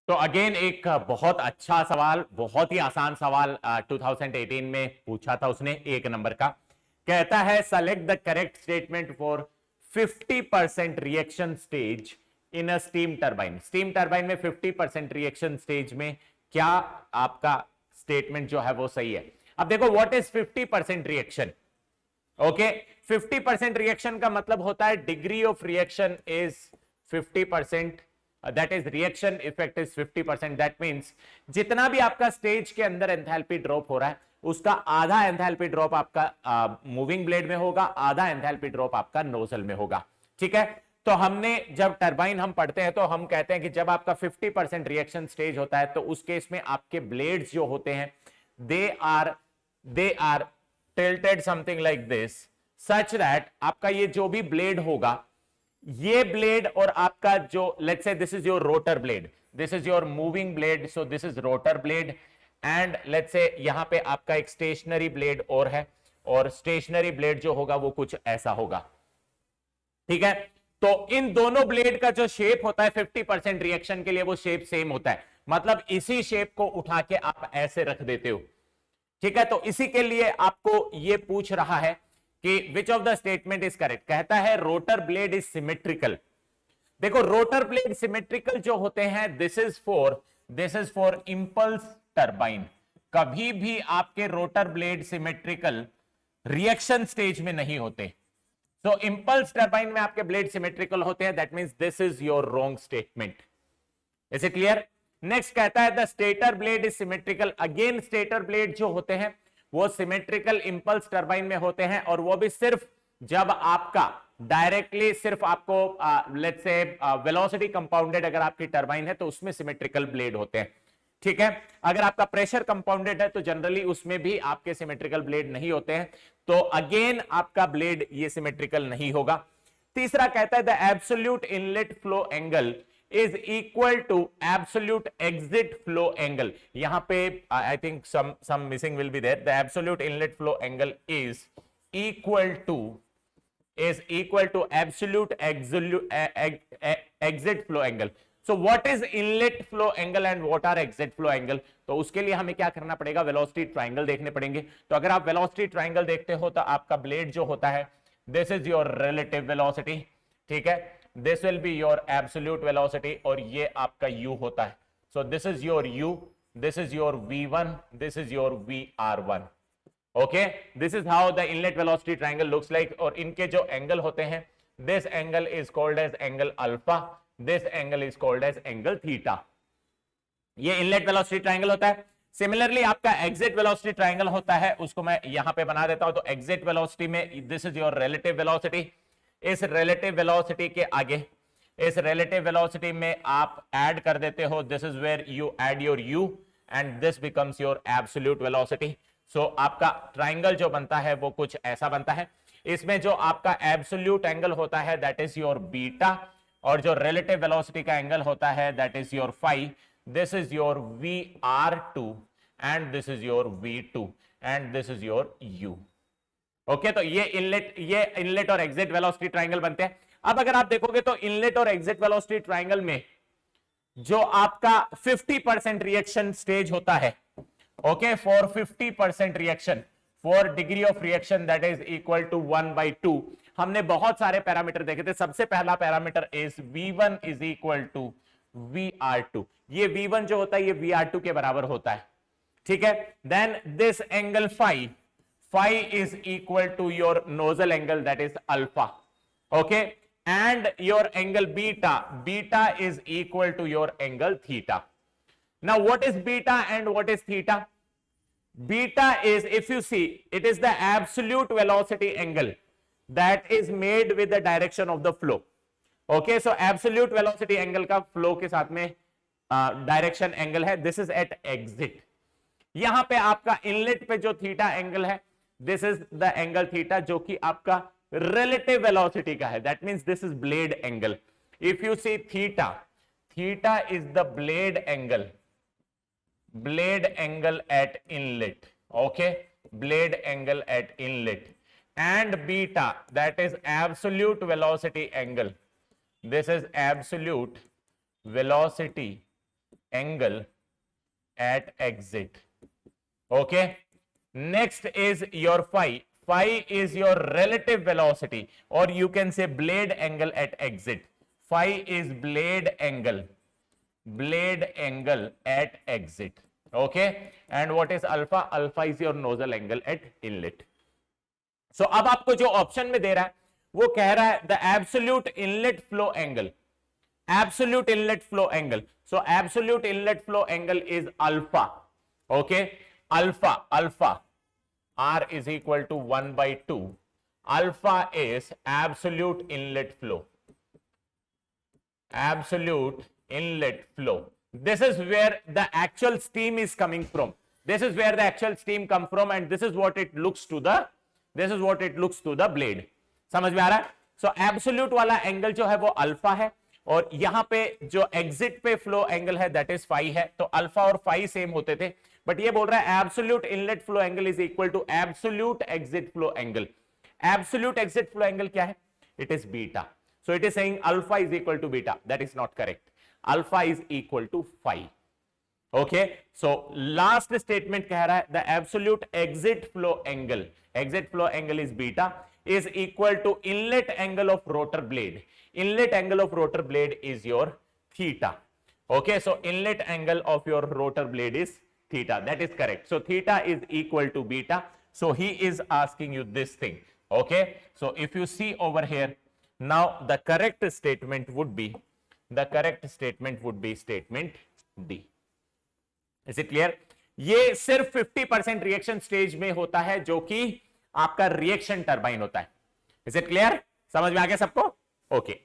तो अगेन एक बहुत अच्छा सवाल, बहुत ही आसान सवाल 2018 में पूछा था उसने, 1 नंबर का। कहता है select the correct statement for 50% reaction stage in a steam turbine. Steam turbine में 50% रिएक्शन स्टेज में क्या आपका स्टेटमेंट जो है वो सही है। अब देखो what is 50% reaction. Okay, 50% reaction का मतलब होता है degree of reaction is 50%, that is reaction effect is 50%। That means जितना भी आपका स्टेज के अंदर एंथैल्पी ड्रॉप हो रहा है उसका आधा एंथैल्पी ड्रॉप आपका मूविंग ब्लेड में होगा, आधा एंथैल्पी ड्रॉप आपका नोजल में होगा। ठीक है, तो हमने जब टरबाइन हम पढ़ते हैं तो हम कहते हैं कि जब आपका 50% रिएक्शन स्टेज होता है तो उस केस में आपके ब्लेड्स जो होते हैं they are tilted something like this, such that आपका ये जो भी ब्लेड होगा, ये ब्लेड और आपका जो let's say this is your rotor blade, this is your moving blade, so this is rotor blade, and let's say यहां पे आपका एक स्टेशनरी ब्लेड और है, और स्टेशनरी ब्लेड जो होगा वो कुछ ऐसा होगा। ठीक है, तो इन दोनों ब्लेड का जो शेप होता है 50% रिएक्शन के लिए वो शेप सेम होता है, मतलब इसी शेप को उठा के आप ऐसे रख देते हो। ठीक है, तो इसी के लिए आपको ये पूछ रहा है कि which of the statement is correct. कहता है रोटर ब्लेड इज सिमेट्रिकल। देखो रोटर ब्लेड सिमेट्रिकल जो होते हैं this is for impulse turbine. कभी भी आपके rotor blade symmetrical reaction stage में नहीं होते। तो इंपल्स टरबाइन में आपके ब्लेड सिमेट्रिकल होते हैं, that means this is your wrong statement. Is it clear? Next कहता है the stator blade is symmetrical. Again stator blade जो होते हैं वो सिमेट्रिकल इंपल्स टरबाइन में होते हैं, और वो भी सिर्फ जब आपका डायरेक्टली सिर्फ आपको लेट्स से वेलोसिटी कंपाउंडेड अगर आपकी टरबाइन है तो उसमें सिमेट्रिकल ब्लेड होते हैं। ठीक है, अगर आपका प्रेशर कंपाउंडेड है तो जनरली उसमें भी आपके सिमेट्रिकल ब्लेड नहीं होते हैं, तो अगेन आपका ब्लेड ये सिमेट्रिकल नहीं होगा। तीसरा कहता है the absolute inlet flow angle is equal to absolute exit flow angle. यहां पे I think some missing will be there. The absolute inlet flow angle is equal to absolute exit flow angle. So what is inlet flow angle and what are exit flow angle? तो उसके लिए हमें क्या करना पड़ेगा, velocity triangle देखने पड़ेंगे। तो अगर आप वेलोसिटी ट्रायंगल देखते हो तो आपका ब्लेड जो होता है this is your relative velocity. ठीक है, this will be your absolute velocity, और ये आपका u होता है। So this is your u, this is your v1, this is your vr1। Okay, this is how the inlet velocity triangle looks like. और इनके जो एंगल होते हैं this angle is called as angle alpha, this angle is called as angle theta. ये inlet velocity triangle होता है। Similarly आपका exit velocity triangle होता है, उसको मैं यहां पे बना देता हूं। तो एग्जिट वेलोसिटी में this is your relative velocity. इस रिलेटिव वेलोसिटी के आगे इस रिलेटिव वेलोसिटी में आप ऐड कर देते हो, this is where you add your u and this becomes your absolute velocity. So आपका ट्रायंगल जो बनता है वो कुछ ऐसा बनता है। इसमें जो आपका एब्सोल्यूट एंगल होता है दैट इज योर बीटा, और जो रिलेटिव वेलोसिटी का एंगल होता है that is your phi. This is your vr2 and this is your v2 and this is your u। Okay, तो ये इनलेट और एग्जिट वेलोसिटी ट्रायंगल बनते हैं। अब अगर आप देखोगे तो इनलेट और एग्जिट वेलोसिटी ट्रायंगल में जो आपका 50% रिएक्शन स्टेज होता है, okay, for 50% reaction, for degree of reaction that is equal to 1/2, हमने बहुत सारे पैरामीटर देखे थे। सबसे पहला parameter is v1 is equal to vr2। ये v1 जो होता है ये vr2 के बराबर होता है। ठीक है, then this angle phi is equal to your nozzle angle that is alpha, okay, and your angle beta is equal to your angle theta. Now what is beta and what is theta? Beta is, if you see, it is the absolute velocity angle that is made with the direction of the flow. Okay, so absolute velocity angle का flow के साथ में direction angle है, this is at exit। यहां पे आपका inlet पे जो थीटा एंगल है this is the angle theta, जो कि आपका रिलेटिव वेलोसिटी का है, that means this is blade angle. If you see theta is the blade angle at inlet, okay, blade angle at inlet, and beta that is absolute velocity angle, this is absolute velocity angle at exit. Okay, next is your phi. Phi is your relative velocity, or you can say blade angle at exit. Phi is blade angle at exit. Okay, and what is alpha? Alpha is your nozzle angle at inlet. So अब आपको जो option में दे रहा है वो कह रहा है the absolute inlet flow angle, absolute inlet flow angle. So absolute inlet flow angle is alpha. Okay, alpha r is equal to 1 by 2. Alpha is absolute inlet flow. Absolute inlet flow. This is where the actual steam is coming from. This is where the actual steam come from, and this is what it looks to the, blade. समझ में आ रहा है? So absolute वाला angle जो है वो alpha है, और यहां पे जो एग्जिट पे फ्लो एंगल है दैट इज फाई है. तो अल्फा और फाई सेम होते थे, बट ये बोल रहा है absolute inlet flow angle is equal to absolute exit flow angle. Absolute exit flow angle क्या है? It is beta. So it is saying alpha is equal to beta. That is not correct. Alpha is equal to phi. Okay, so last statement कह रहा है the absolute exit flow angle is beta is equal to inlet angle of rotor blade. Inlet angle of rotor blade is your theta. Okay, so inlet angle of your rotor blade is theta. That is correct. So theta is equal to beta. So he is asking you this thing. Okay, so if you see over here, now the correct statement would be statement D. Is it clear? ये सिर्फ 50% reaction stage में होता है जो कि आपका reaction turbine होता है. Is it clear? समझ में आ गया सबको? ओके.